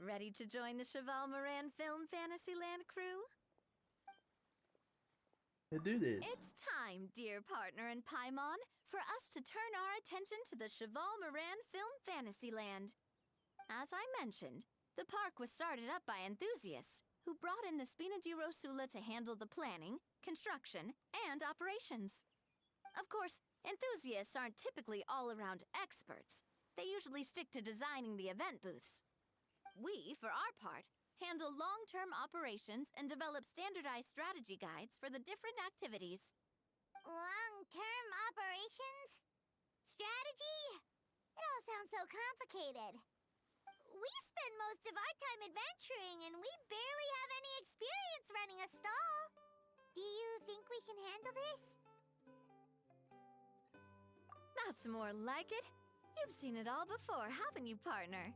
Ready to join the Cheval Film Fantasyland crew? Let's do this. It's time, dear partner and Paimon, for us to turn our attention to the Cheval Film Fantasyland. As I mentioned, the park was started up by enthusiasts who brought in the Spina di Rosula to handle the planning, construction, and operations. Of course, enthusiasts aren't typically all-around experts. They usually stick to designing the event booths. We, for our part, handle long-term operations and develop standardized strategy guides for the different activities. Long-term operations? Strategy? It all sounds so complicated. We spend most of our time adventuring, and we barely have any experience running a stall. Do you think we can handle this? That's more like it. You've seen it all before, haven't you, partner?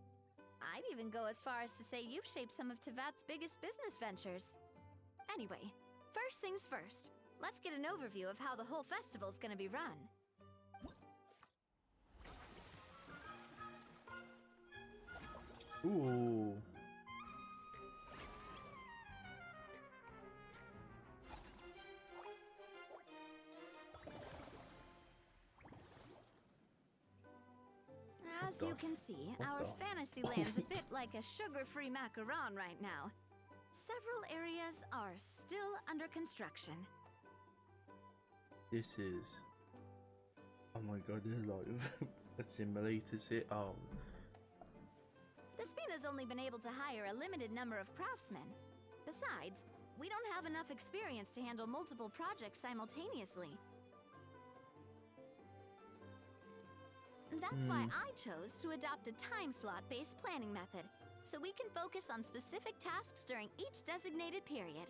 I'd even go as far as to say you've shaped some of Tevat's biggest business ventures. Anyway, first things first. Let's get an overview of how the whole festival's gonna be run. Ooh. As you can see, our Fantasyland's a bit like a sugar-free macaron right now. Several areas are still under construction. This is... Oh my god, there's a lot of simulators here. Oh. The Spina's only been able to hire a limited number of craftsmen. Besides, we don't have enough experience to handle multiple projects simultaneously. That's why I chose to adopt a time slot-based planning method, so we can focus on specific tasks during each designated period.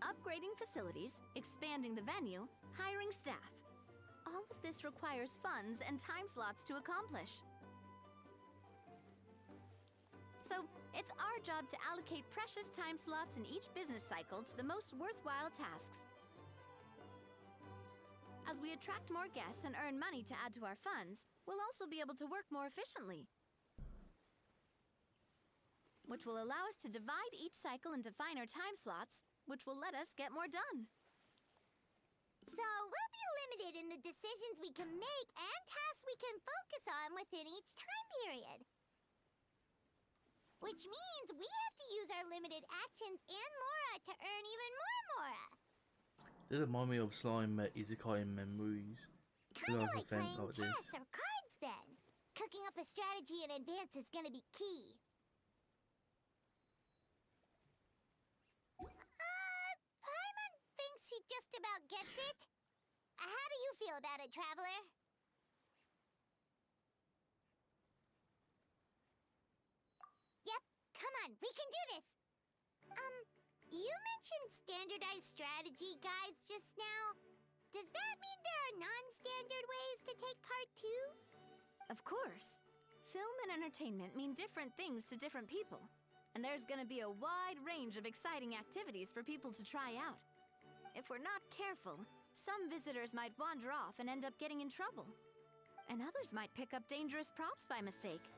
Upgrading facilities, expanding the venue, hiring staff. All of this requires funds and time slots to accomplish. So, it's our job to allocate precious time slots in each business cycle to the most worthwhile tasks. As we attract more guests and earn money to add to our funds, we'll also be able to work more efficiently, which will allow us to divide each cycle into finer time slots, which will let us get more done. So we'll be limited in the decisions we can make and tasks we can focus on within each time period. Which means we have to use our limited actions and Mora to earn even more Mora. This reminds me of Slime Isekai Memories. Kinda like playing chess or cards then. Cooking up a strategy in advance is gonna be key. Paimon thinks she just about gets it. How do you feel about it, Traveler? Yep, come on, we can do this! You mentioned standardized strategy guides just now. Does that mean there are non-standard ways to take part too? Of course. Film and entertainment mean different things to different people, and there's gonna be a wide range of exciting activities for people to try out. If we're not careful, some visitors might wander off and end up getting in trouble, and others might pick up dangerous props by mistake.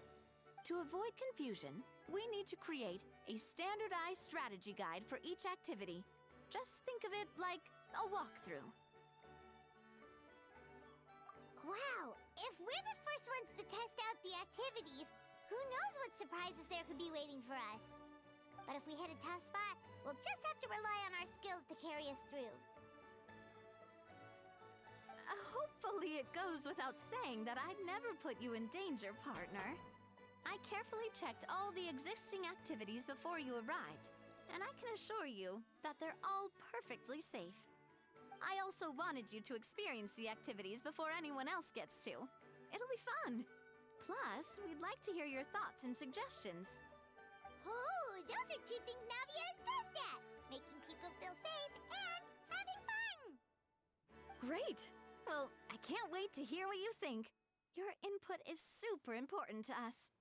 To avoid confusion, we need to create a standardized strategy guide for each activity. Just think of it like a walkthrough. Wow, if we're the first ones to test out the activities, who knows what surprises there could be waiting for us. But if we hit a tough spot, we'll just have to rely on our skills to carry us through. Hopefully it goes without saying that I'd never put you in danger, partner. I carefully checked all the existing activities before you arrived, and I can assure you that they're all perfectly safe. I also wanted you to experience the activities before anyone else gets to. It'll be fun. Plus, we'd like to hear your thoughts and suggestions. Oh, those are two things Navia is best at! Making people feel safe and having fun! Great! Well, I can't wait to hear what you think. Your input is super important to us.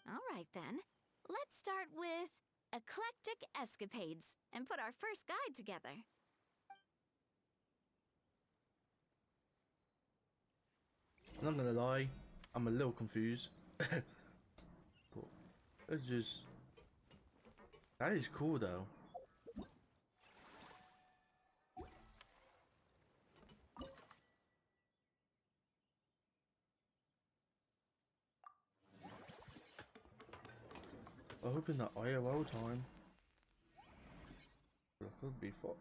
All right then, let's start with Eclectic Escapades and put our first guide together. I'm not gonna lie, I'm a little confused. But it's just... That is cool though. I hope in the IRL time I could be fucked.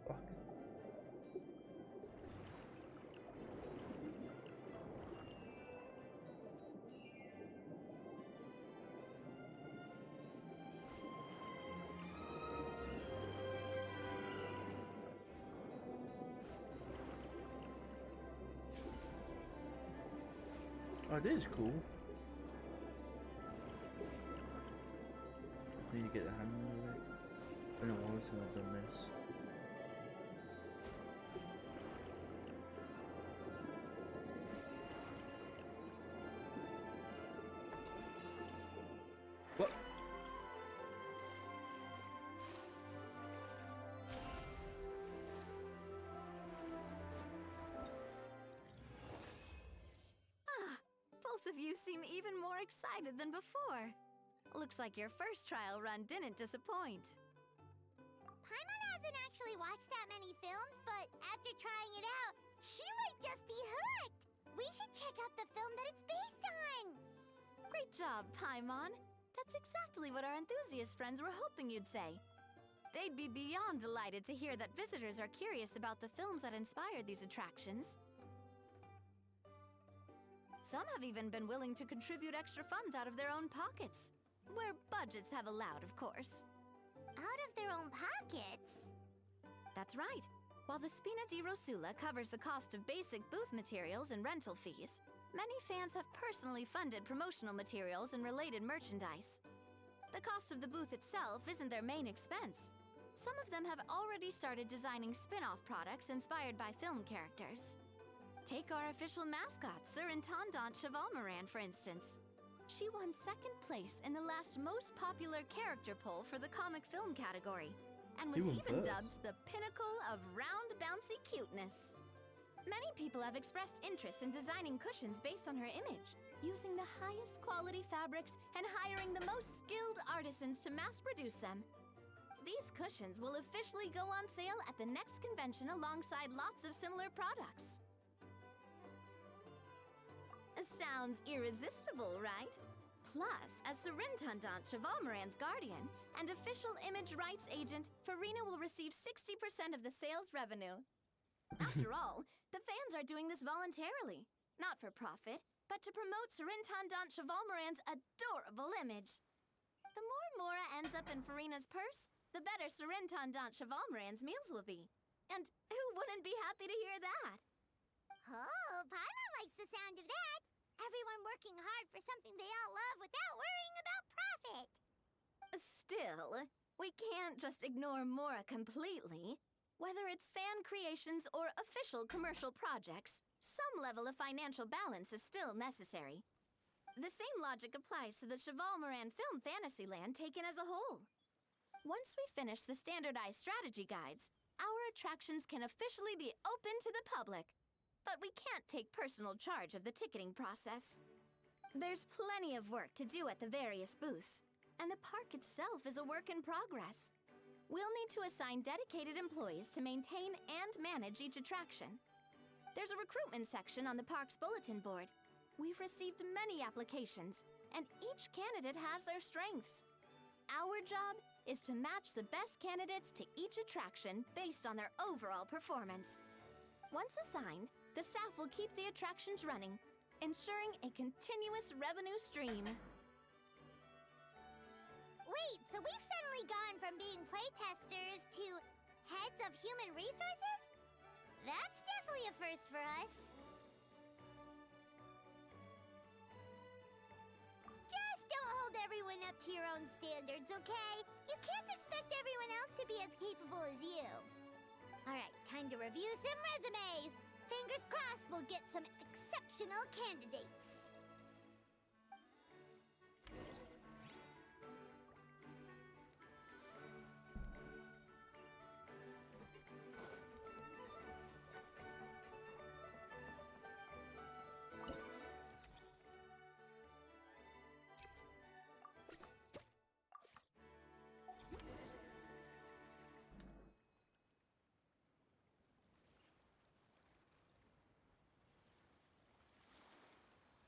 Fuck. Oh, this is cool. Need to get the hang of it. I don't know why I've done this. What? Both of you seem even more excited than before. Looks like your first trial run didn't disappoint. Paimon hasn't actually watched that many films, but after trying it out, she might just be hooked. We should check out the film that it's based on. Great job, Paimon. That's exactly what our enthusiast friends were hoping you'd say. They'd be beyond delighted to hear that visitors are curious about the films that inspired these attractions. Some have even been willing to contribute extra funds out of their own pockets. Where budgets have allowed, of course. Out of their own pockets? That's right. While the Spina di Rosula covers the cost of basic booth materials and rental fees, many fans have personally funded promotional materials and related merchandise. The cost of the booth itself isn't their main expense. Some of them have already started designing spin-off products inspired by film characters. Take our official mascot, Sir Intendant Chevalmoran, for instance. She won second place in the last most popular character poll for the comic film category, and was even dubbed the pinnacle of round, bouncy cuteness. Many people have expressed interest in designing cushions based on her image, using the highest quality fabrics and hiring the most skilled artisans to mass produce them. These cushions will officially go on sale at the next convention alongside lots of similar products. Sounds irresistible, right? Plus, as Surintendant Chevalmoran's guardian and official image rights agent, Farina will receive 60% of the sales revenue. After all, the fans are doing this voluntarily, not for profit, but to promote Surintendant Chevalmoran's adorable image. The more Mora ends up in Farina's purse, the better Surintendant Chevalmoran's meals will be. And who wouldn't be happy to hear that? Oh, Paimon likes the sound of that. Everyone working hard for something they all love without worrying about profit. Still, we can't just ignore Mora completely. Whether it's fan creations or official commercial projects, some level of financial balance is still necessary. The same logic applies to the Chevalmoran Film Fantasyland taken as a whole. Once we finish the standardized strategy guides, our attractions can officially be open to the public. But we can't take personal charge of the ticketing process. There's plenty of work to do at the various booths, and the park itself is a work in progress. We'll need to assign dedicated employees to maintain and manage each attraction. There's a recruitment section on the park's bulletin board. We've received many applications, and each candidate has their strengths. Our job is to match the best candidates to each attraction based on their overall performance. Once assigned, the staff will keep the attractions running, ensuring a continuous revenue stream. Wait, so we've suddenly gone from being playtesters to heads of human resources? That's definitely a first for us. Just don't hold everyone up to your own standards, okay? You can't expect everyone else to be as capable as you. Alright, time to review some resumes. Fingers crossed we'll get some exceptional candidates.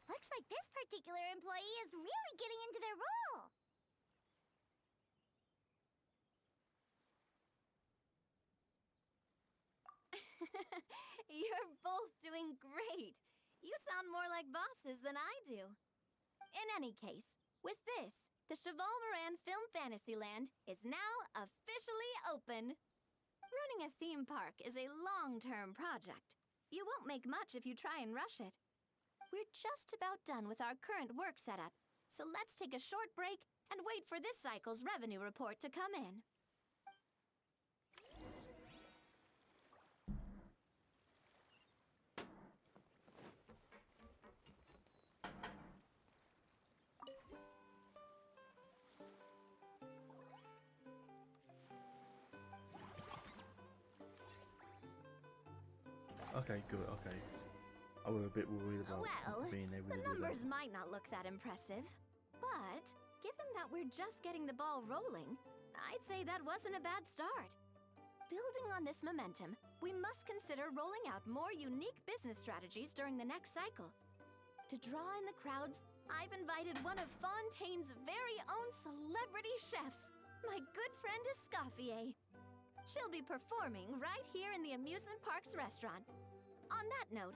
Looks like this particular employee is really getting into their role. You're both doing great. You sound more like bosses than I do. In any case, with this, the Cheval-Moran Film Fantasyland is now officially open. Running a theme park is a long-term project. You won't make much if you try and rush it. We're just about done with our current work setup, so let's take a short break and wait for this cycle's revenue report to come in. Okay, good. Okay. I was a bit worried about Well, being able the to do numbers that. might not look that impressive, but given that we're just getting the ball rolling, I'd say that wasn't a bad start. Building on this momentum, we must consider rolling out more unique business strategies during the next cycle. To draw in the crowds, I've invited one of Fontaine's very own celebrity chefs, my good friend Escoffier. She'll be performing right here in the amusement park's restaurant. On that note,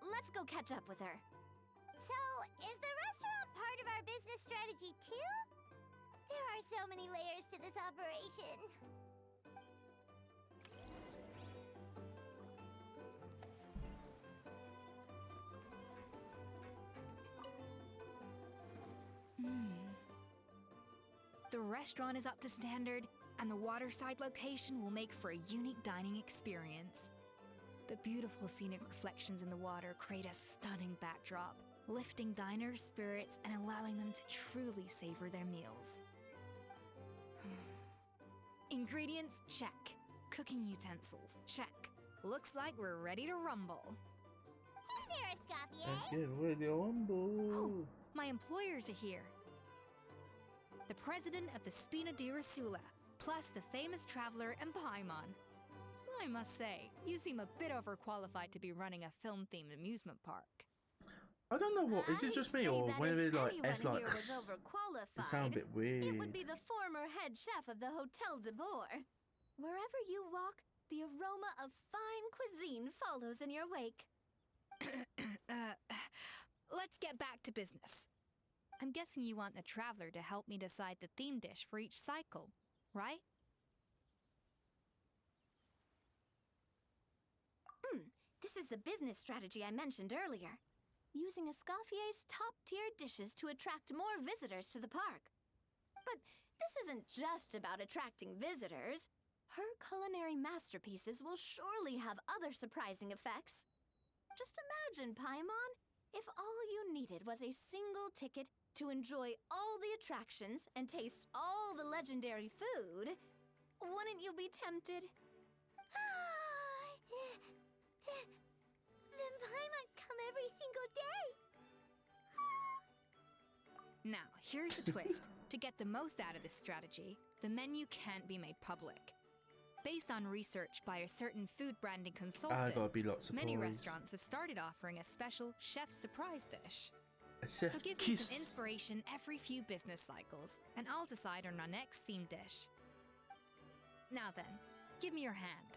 let's go catch up with her. So, is the restaurant part of our business strategy too? There are so many layers to this operation. The restaurant is up to standard, and the waterside location will make for a unique dining experience. The beautiful scenic reflections in the water create a stunning backdrop, lifting diners' spirits and allowing them to truly savor their meals. Ingredients, check. Cooking utensils, check. Looks like we're ready to rumble. Hey there, Escoffier. Get ready, humble. Oh, my employers are here. The president of the Spina di Rasula, plus the famous traveler and Paimon. I must say, you seem a bit overqualified to be running a film-themed amusement park. I don't know what. Is it just me, or when it like anyone it's like here was it overqualified, sounds a bit weird? it would be the former head chef of the Hotel de Boer. Wherever you walk, the aroma of fine cuisine follows in your wake. Let's get back to business. I'm guessing you want the traveler to help me decide the theme dish for each cycle, right? This is the business strategy I mentioned earlier. Using Escoffier's top-tier dishes to attract more visitors to the park. But this isn't just about attracting visitors. Her culinary masterpieces will surely have other surprising effects. Just imagine, Paimon, if all you needed was a single ticket to enjoy all the attractions and taste all the legendary food. Wouldn't you be tempted? Then Paimon come every single day. Now, here's the twist. To get the most out of this strategy, the menu can't be made public. Based on research by a certain food branding I consultant, gotta be lots of many porridge. restaurants have started offering a special chef surprise dish. A chef So give me kiss. some inspiration every few business cycles, and I'll decide on our next theme dish. Now then, give me your hand.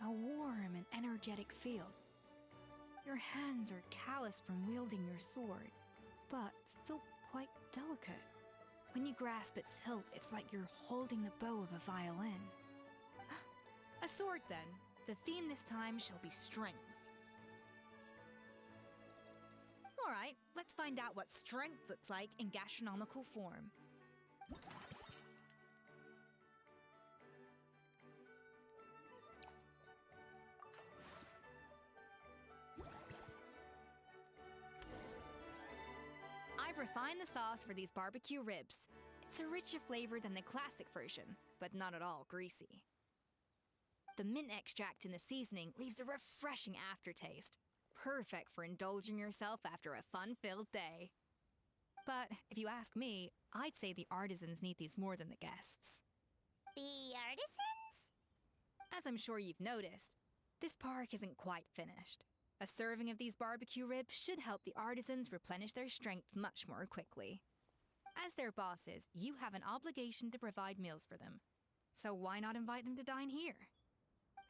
A warm and energetic feel. Your hands are calloused from wielding your sword, but still quite delicate. When you grasp its hilt, it's like you're holding the bow of a violin. A sword, then. The theme this time shall be strength. All right, let's find out what strength looks like in gastronomical form. refined the sauce for these barbecue ribs. It's a richer flavor than the classic version, but not at all greasy. The mint extract in the seasoning leaves a refreshing aftertaste, perfect for indulging yourself after a fun-filled day. But if you ask me, I'd say the artisans need these more than the guests. The artisans? As I'm sure you've noticed, this park isn't quite finished. A serving of these barbecue ribs should help the artisans replenish their strength much more quickly. As their bosses, you have an obligation to provide meals for them. So why not invite them to dine here?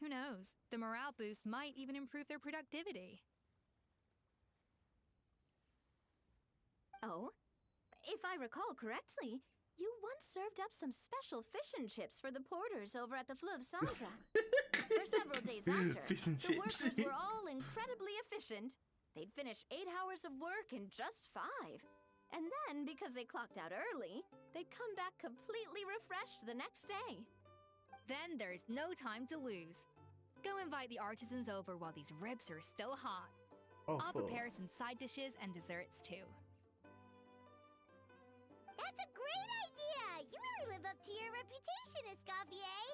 Who knows? The morale boost might even improve their productivity. Oh, if I recall correctly, you once served up some special fish and chips for the porters over at the Fleuve Centre. For several days after, Fish and the chips. workers were all incredibly efficient. They'd finish 8 hours of work in just 5. And then, because they clocked out early, they'd come back completely refreshed the next day. Then there's no time to lose. Go invite the artisans over while these ribs are still hot. Oh, I'll fuck. prepare some side dishes and desserts too. That's a great idea! You really live up to your reputation, Escoffier!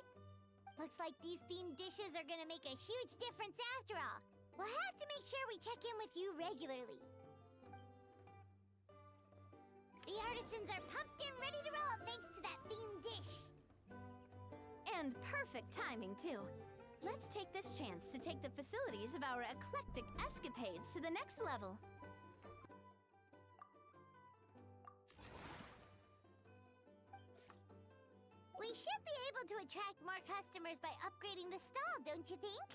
Looks like these themed dishes are gonna make a huge difference after all. We'll have to make sure we check in with you regularly. The artisans are pumped and ready to roll thanks to that themed dish. And perfect timing, too. Let's take this chance to take the facilities of our eclectic escapades to the next level. We should be able to attract more customers by upgrading the stall, don't you think?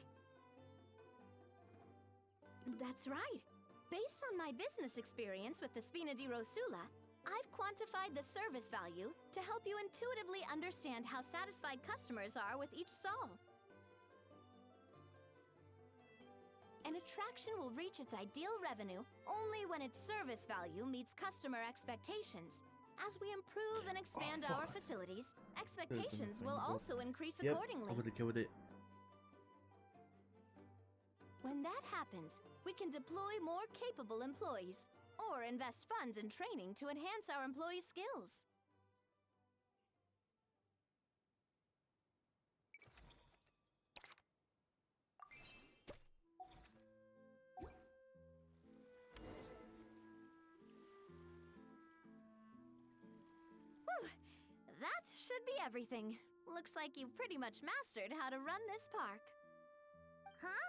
That's right. Based on my business experience with the Spina di Rosula, I've quantified the service value to help you intuitively understand how satisfied customers are with each stall. An attraction will reach its ideal revenue only when its service value meets customer expectations. As we improve and expand our fuck. facilities, expectations will Well, also increase Yep, accordingly. I would have killed it. When that happens, we can deploy more capable employees or invest funds in training to enhance our employees' skills. Whew, that should be everything. Looks like you've pretty much mastered how to run this park. Huh?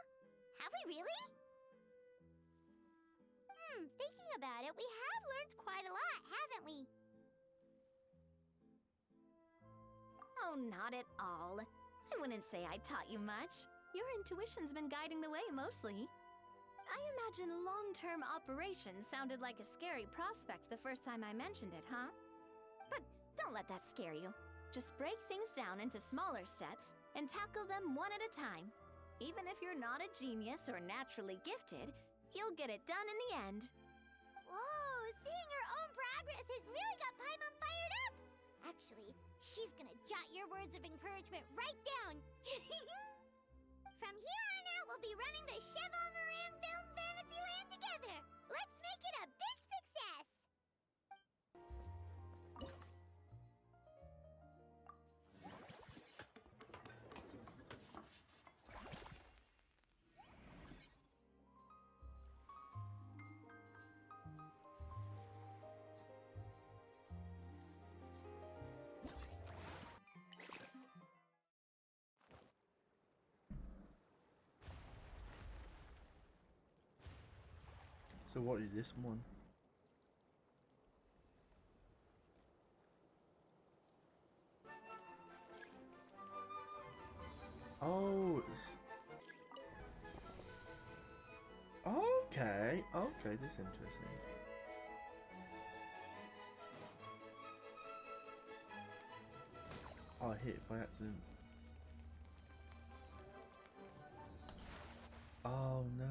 Have we really? Thinking about it, we have learned quite a lot, haven't we? Oh, not at all. I wouldn't say I taught you much. Your intuition's been guiding the way mostly. I imagine long-term operations sounded like a scary prospect the first time I mentioned it, huh? But don't let that scare you. Just break things down into smaller steps and tackle them one at a time. Even if you're not a genius or naturally gifted, you'll get it done in the end. Whoa, seeing her own progress has really got Paimon fired up! Actually, she's gonna jot your words of encouragement right down. From here on out, we'll be running the Cheval Moran Film Fantasyland together. Let's make it a big success! So what is this one? Oh. Okay. Okay, this is interesting. Oh, I hit it by accident. Oh no.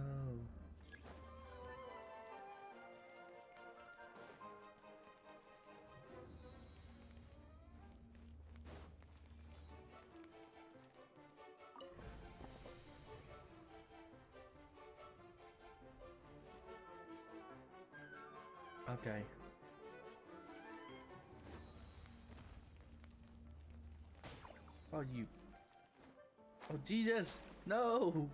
Okay. Oh, you. Oh, Jesus! No!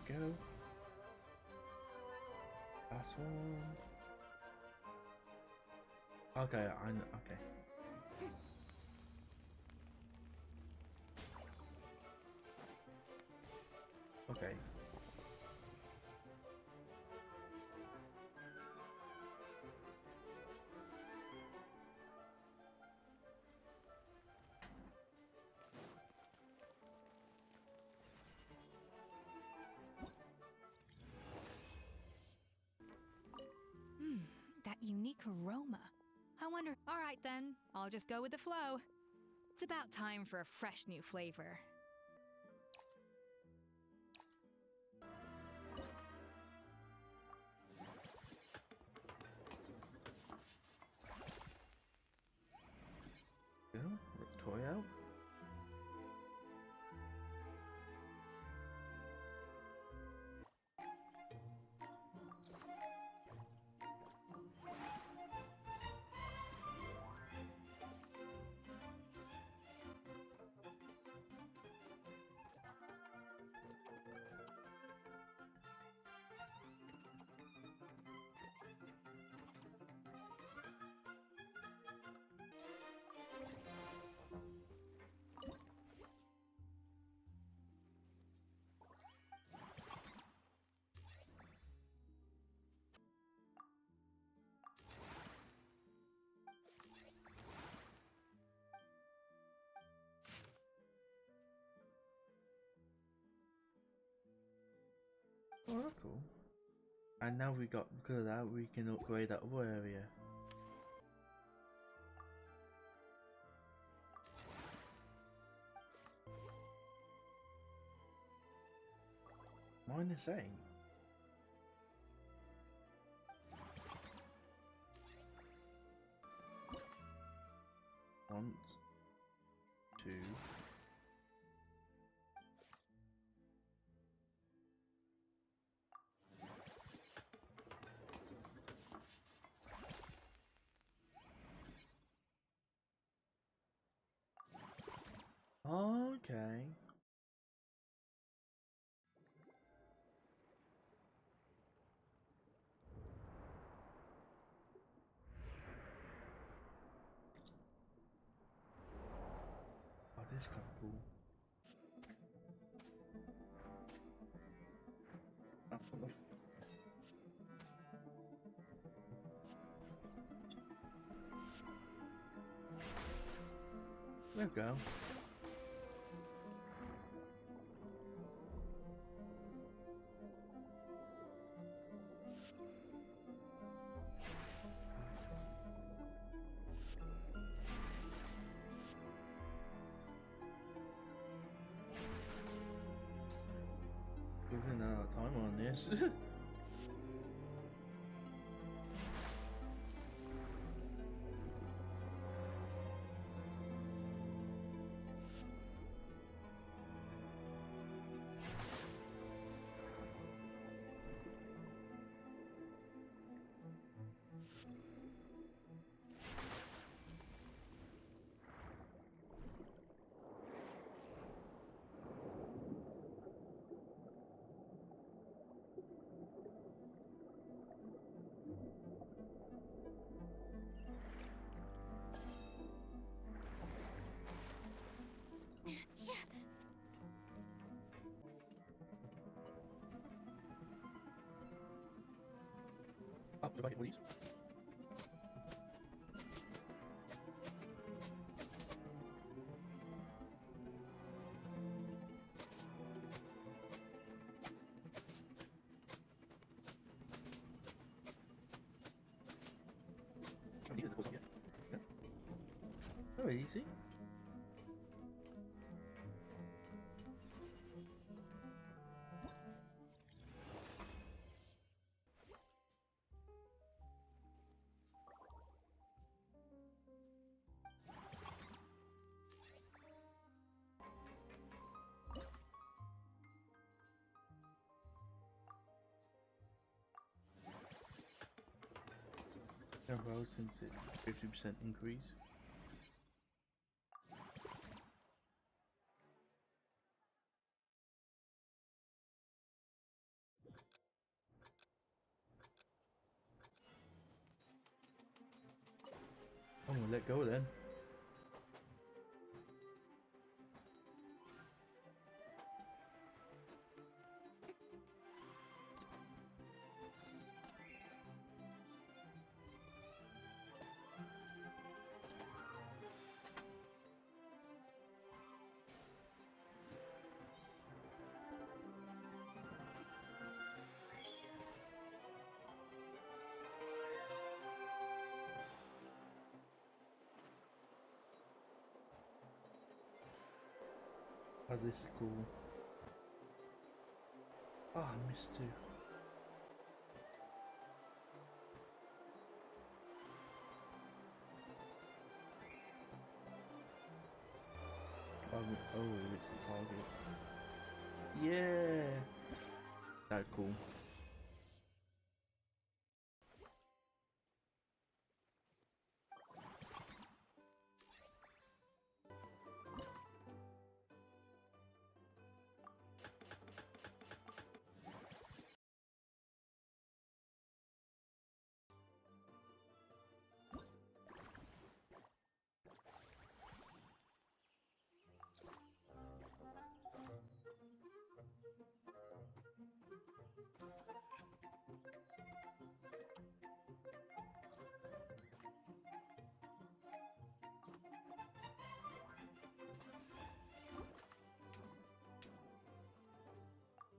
Go. Last one. Okay, I know. Okay. Okay. That unique aroma. I wonder. All right then, I'll just go with the flow. It's about time for a fresh new flavor. Go. Toy out. Oh, that's cool. And now we got, because of that, we can upgrade that other area. Mine the same. Once, two. Okay. Oh, this is kind of cool. There we go. We're running out of time on this. Oh, do I get one of these? I needed the puzzle, yeah. Very easy. well, since it's 50% increase. I'm gonna let go then. Oh, this is cool. Oh, I missed two. Oh, it's the target. Yeah! That's cool.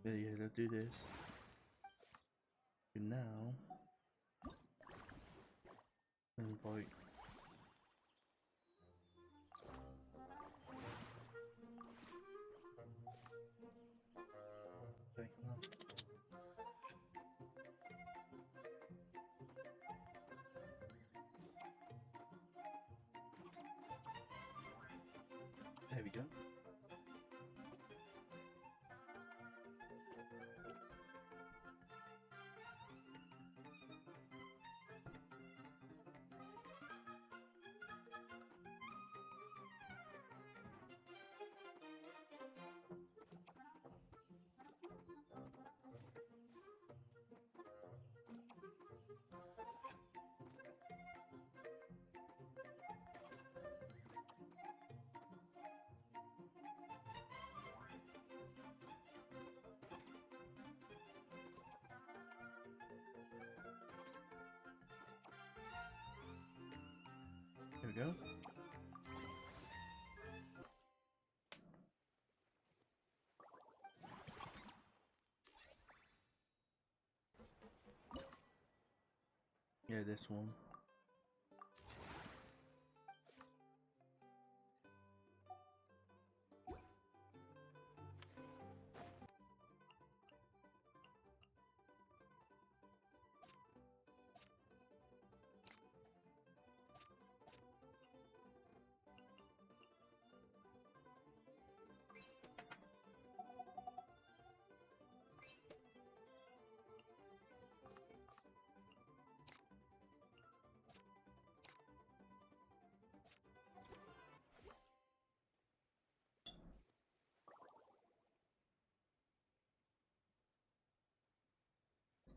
Yeah, let's do this. And now, invite. Okay, well. There we go. There we go. Yeah, this one.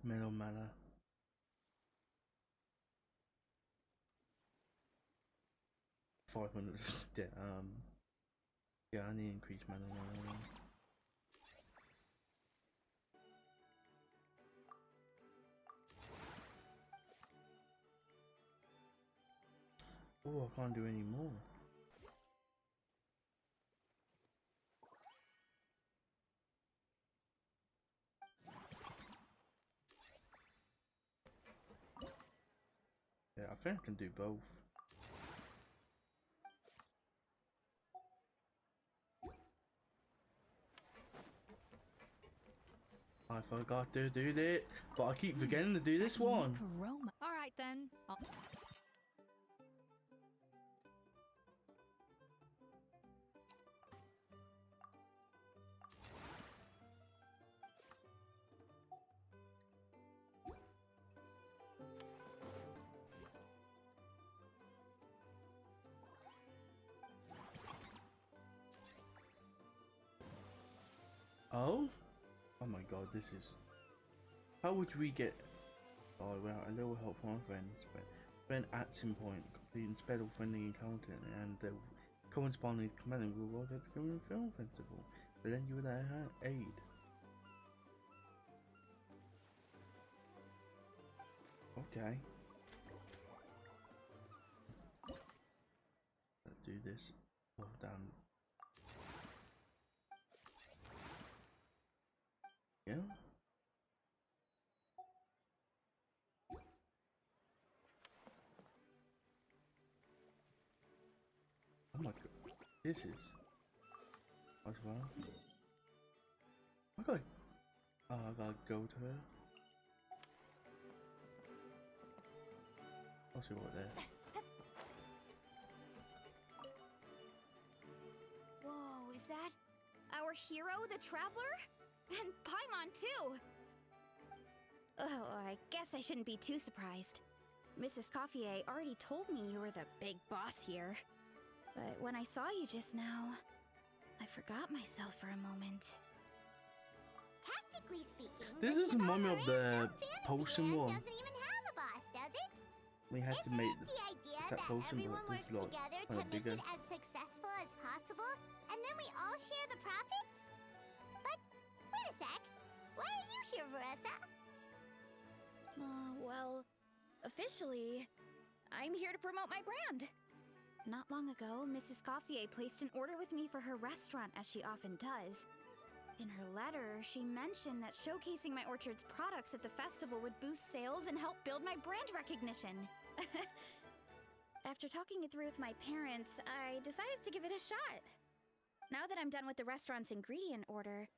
Metal mana. $500. Yeah, I need to increase mana. Oh, I can't do any more. Yeah, I think I can do both. I forgot to do that, but I keep forgetting to do this one. Aroma. All right then. Oh? Oh my god, this is... How would we get... Oh, well, a little help from our friends. Friend action point, completing special friendly encounter, and the corresponding commanding reward at the Gorden Film Festival. But then you would aid. Okay. Let's do this. Well done. Yeah. Oh my god. This is as well. I gotta go to her. I'll see what there. Whoa, is that our hero, the Traveler? And Paimon, too! Oh, I guess I shouldn't be too surprised. Mrs. Coiffier already told me you were the big boss here. But when I saw you just now, I forgot myself for a moment. Tactically speaking, This is remind me of the potion one. doesn't even have a boss, does it? We had to make The idea that that potion, everyone but works it's like together to kind of make bigger. it as successful as possible, and then we all share the profits? But, wait a sec. Why are you here, Veressa? Well, officially, I'm here to promote my brand. Not long ago, Mrs. Coiffier placed an order with me for her restaurant, as she often does. In her letter, she mentioned that showcasing my orchard's products at the festival would boost sales and help build my brand recognition. After talking it through with my parents, I decided to give it a shot. Now that I'm done with the restaurant's ingredient order,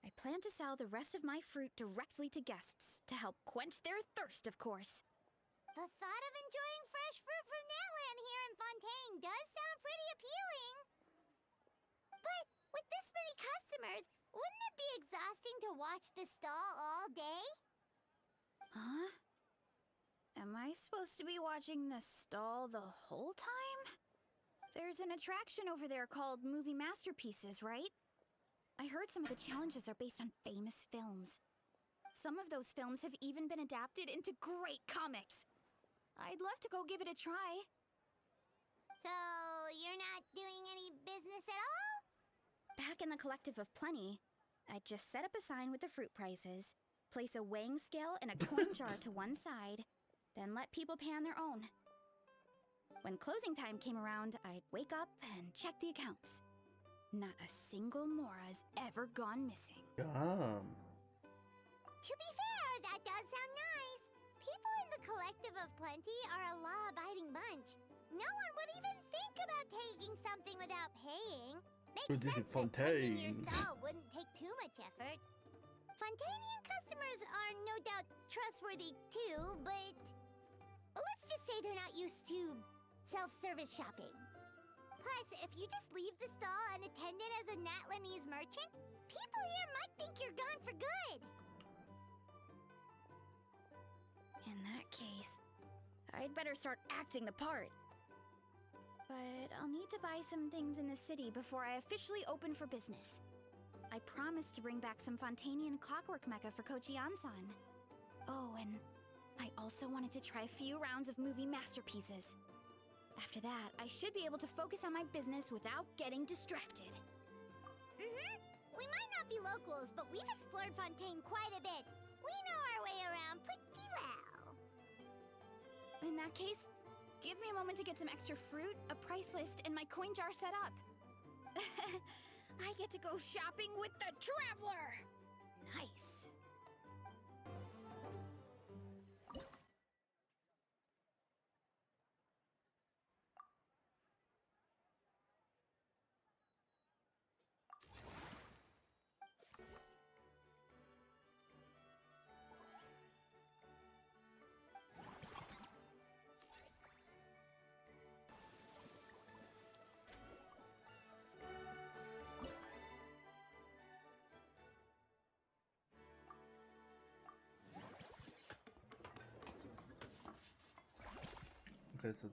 I plan to sell the rest of my fruit directly to guests to help quench their thirst, of course. The thought of enjoying fresh fruit from Natlan here in Fontaine does sound pretty appealing. But with this many customers, wouldn't it be exhausting to watch the stall all day? Huh? Am I supposed to be watching the stall the whole time? There's an attraction over there called Movie Masterpieces, right? I heard some of the challenges are based on famous films. Some of those films have even been adapted into great comics. I'd love to go give it a try. So, you're not doing any business at all? Back in the Collective of Plenty, I'd just set up a sign with the fruit prices, place a weighing scale and a coin jar to one side, then let people pay on their own. When closing time came around, I'd wake up and check the accounts. Not a single Mora's ever gone missing. To be fair, that does sound nice. People in the Collective of Plenty are a law-abiding bunch. No one would even think about taking something without paying. But Makes this is sense that tending your Fontaine. stall wouldn't take too much effort. Fontainian customers are no doubt trustworthy too, but let's just say they're not used to self-service shopping. Plus, if you just leave the stall unattended as a Natlanese merchant, people here might think you're gone for good. In that case, I'd better start acting the part. But I'll need to buy some things in the city before I officially open for business. I promised to bring back some Fontainian clockwork mecha for Kochi-an-san. Oh, and I also wanted to try a few rounds of movie masterpieces. After that, I should be able to focus on my business without getting distracted. We might not be locals, but we've explored Fontaine quite a bit. We know our way around pretty well. In that case, give me a moment to get some extra fruit, a price list, and my coin jar set up. I get to go shopping with the Traveler! Nice. Okay, so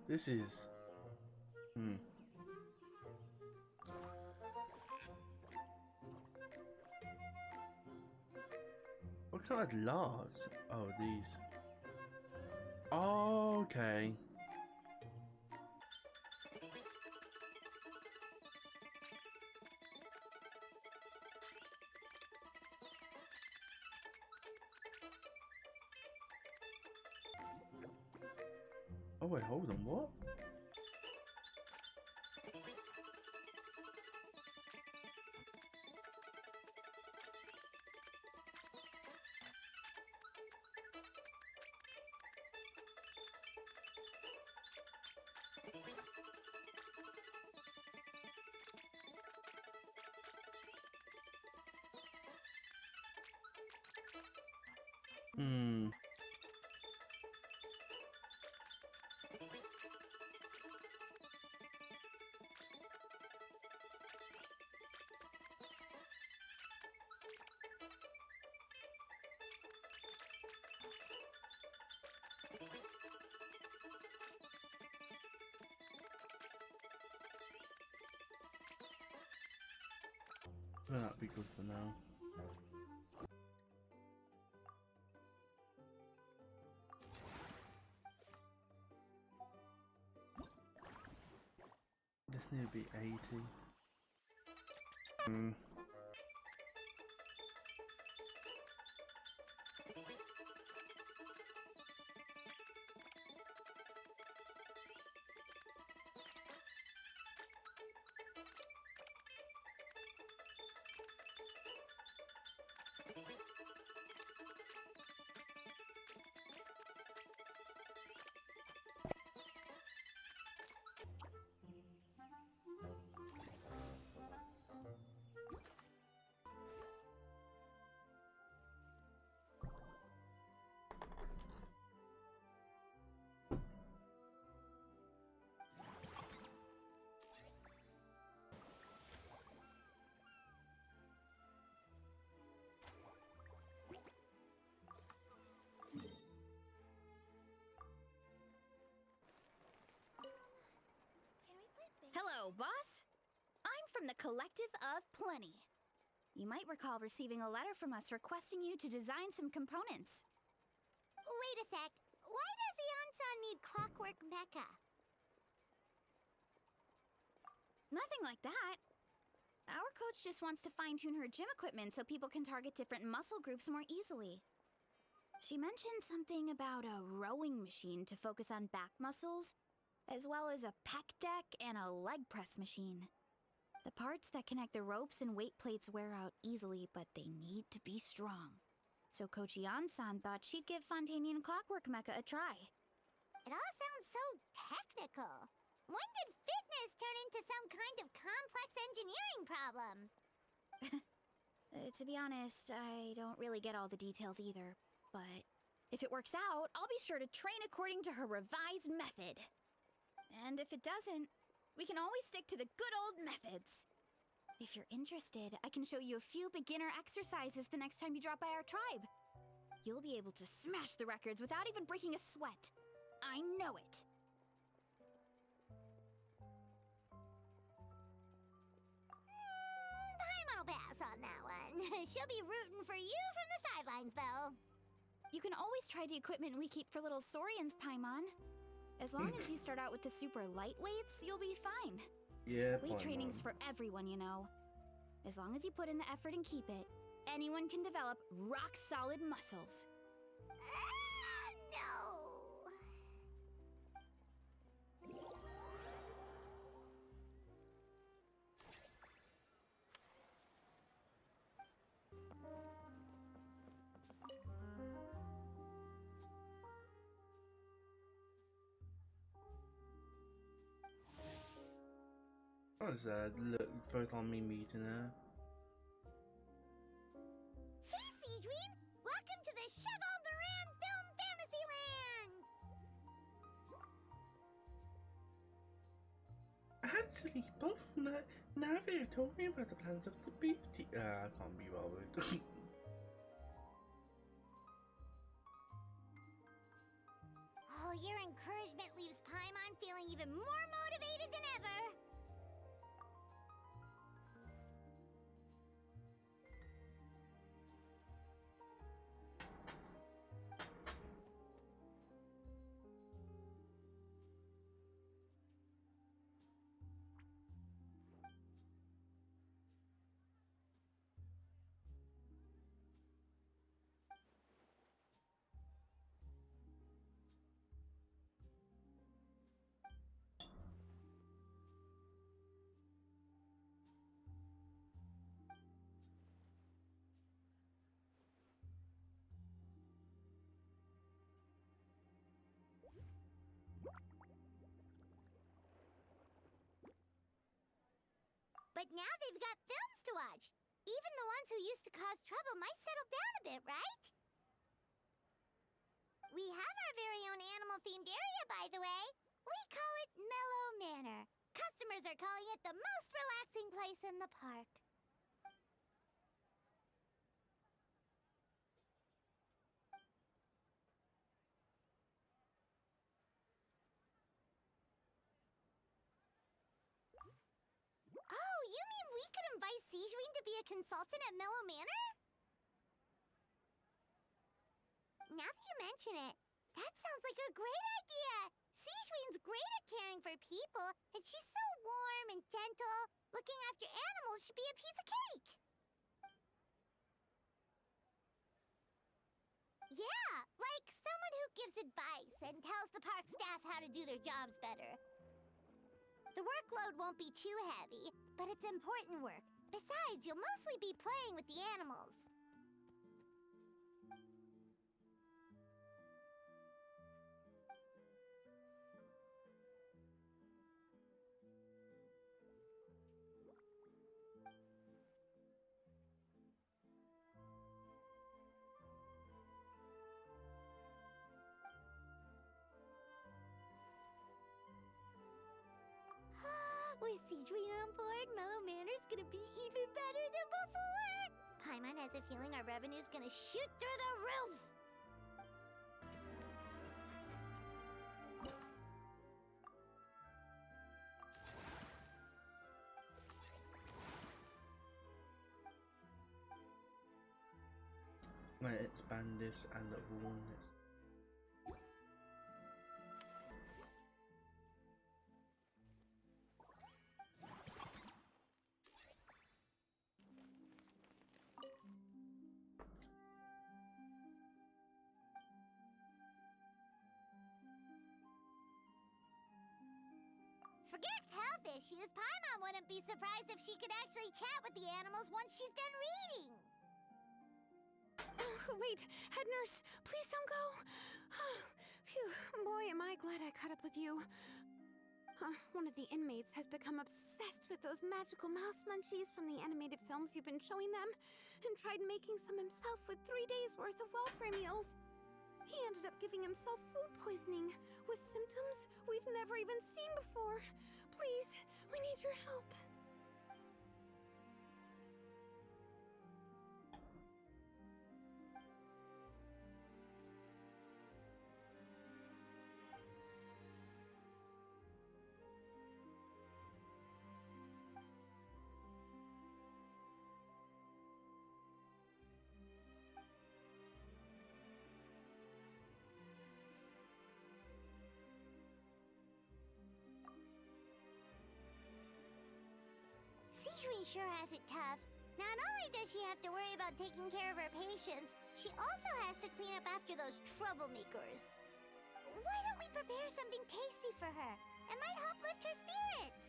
This is... What kind of laws? Oh, these. Oh, okay. Oh wait, hold on, what? Well, that'd be good for now. This need to be 80. Hello, boss. I'm from the Collective of Plenty. You might recall receiving a letter from us requesting you to design some components. Wait a sec. Why does Ion-san need clockwork mecha? Nothing like that. Our coach just wants to fine-tune her gym equipment so people can target different muscle groups more easily. She mentioned something about a rowing machine to focus on back muscles, as well as a pec deck and a leg press machine. The parts that connect the ropes and weight plates wear out easily, but they need to be strong. So Coach Ion-san thought she'd give Fontaine Clockwork Mecha a try. It all sounds so technical. When did fitness turn into some kind of complex engineering problem? To be honest, I don't really get all the details either. But if it works out, I'll be sure to train according to her revised method. And if it doesn't, we can always stick to the good old methods. If you're interested, I can show you a few beginner exercises the next time you drop by our tribe. You'll be able to smash the records without even breaking a sweat. I know it. Paimon will pass on that one. She'll be rooting for you from the sidelines, though. You can always try the equipment we keep for little Saurians, Paimon. As long as you start out with the super lightweights, you'll be fine. Yeah, Weight training's for everyone, you know. As long as you put in the effort and keep it, anyone can develop rock-solid muscles. No. What was that? Look, first time me meeting her. Hey, Seedween! Welcome to the Cheval Moran Film Fantasyland! Actually, both Navi told me about the plans of the beauty. I can't be bothered. Oh Your encouragement leaves Paimon feeling even more motivated than ever. But now they've got films to watch. Even the ones who used to cause trouble might settle down a bit, right? We have our very own animal-themed area, by the way. We call it Mellow Manor. Customers are calling it the most relaxing place in the park. Oh, you mean we could invite Sigewinne to be a consultant at Mellow Manor? Now that you mention it, that sounds like a great idea! Sigewinne's great at caring for people, and she's so warm and gentle. Looking after animals should be a piece of cake! Yeah, like someone who gives advice and tells the park staff how to do their jobs better. The workload won't be too heavy, but it's important work. Besides, you'll mostly be playing with the animals. With Sigewinne on board, Mellow Manor's gonna be even better than before! Paimon has a feeling our revenue's gonna shoot through the roof! Let's expand this and ruin this. Forget health issues, Paimon wouldn't be surprised if she could actually chat with the animals once she's done reading! Wait, head nurse, please don't go. Phew, boy, am I glad I caught up with you. One of the inmates has become obsessed with those magical mouse munchies from the animated films you've been showing them, and tried making some himself with 3 days' worth of welfare meals. He ended up giving himself food poisoning, with symptoms we've never even seen before. Please, we need your help. Sigewinne sure has it tough. Not only does she have to worry about taking care of her patients, she also has to clean up after those troublemakers. Why don't we prepare something tasty for her? It might help lift her spirits.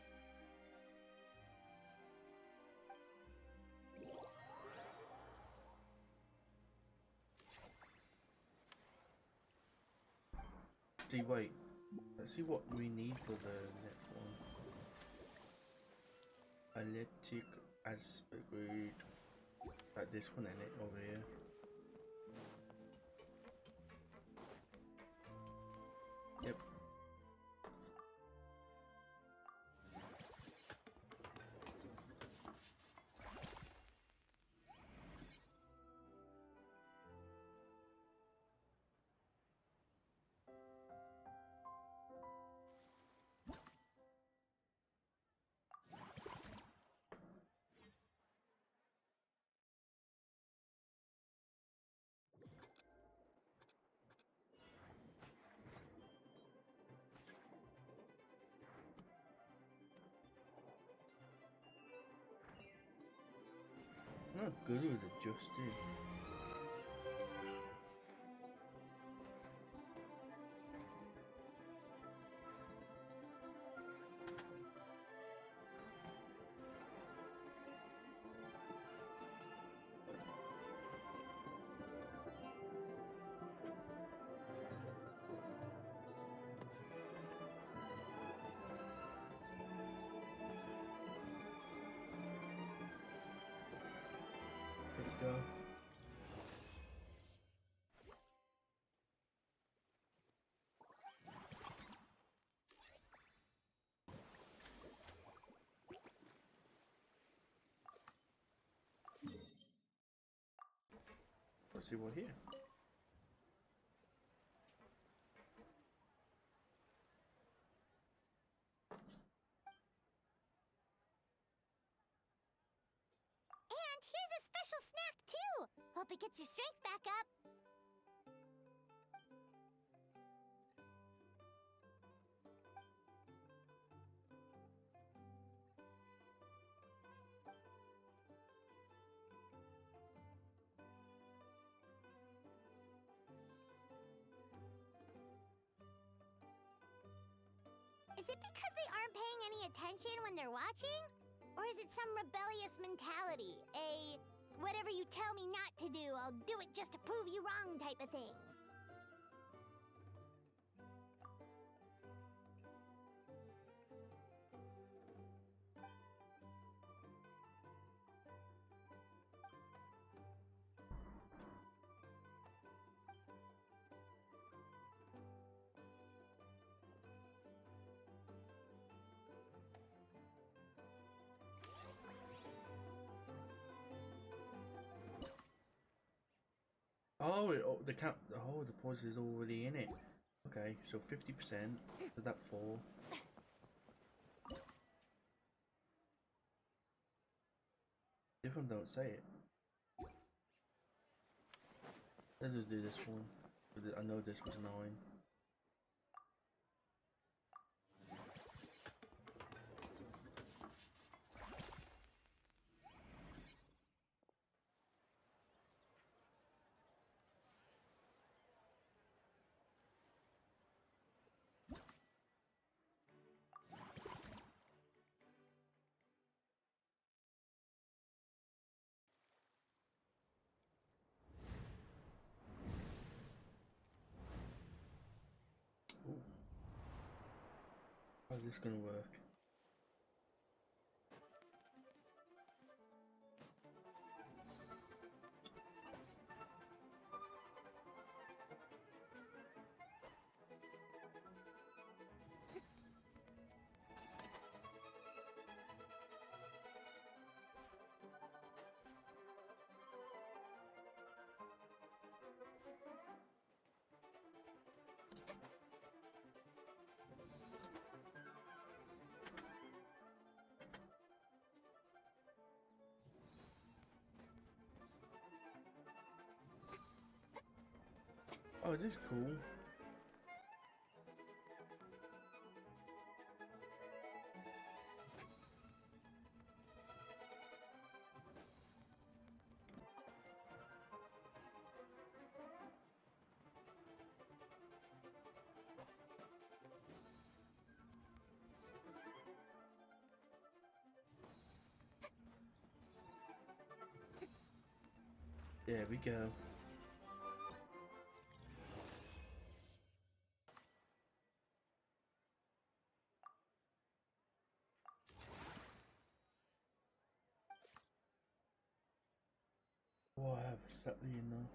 See, wait. Let's see what we need for the next one. Electric aspirate. Like this one in it over here. Yep. good was adjusted. Let's go. Let's see what here. And here's a special snack, too. Hope it gets your strength back up. Is it because they aren't paying any attention when they're watching? Or is it some rebellious mentality? A whatever you tell me not to do, I'll do it just to prove you wrong type of thing? Oh, the cap. Oh, the poison is already in it. Okay, so 50%. So that 4. This one don't say it. Let's just do this one. I know this was 9. Ooh. How's this gonna work? Oh, this is cool. There we go. Oh, I have sadly enough.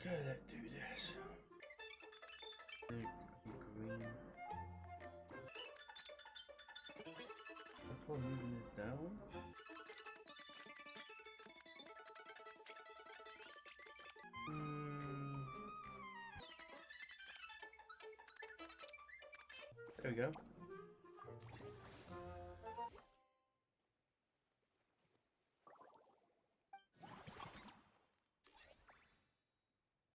Okay, let's do this. Green. That's why I'm moving it down. There we go.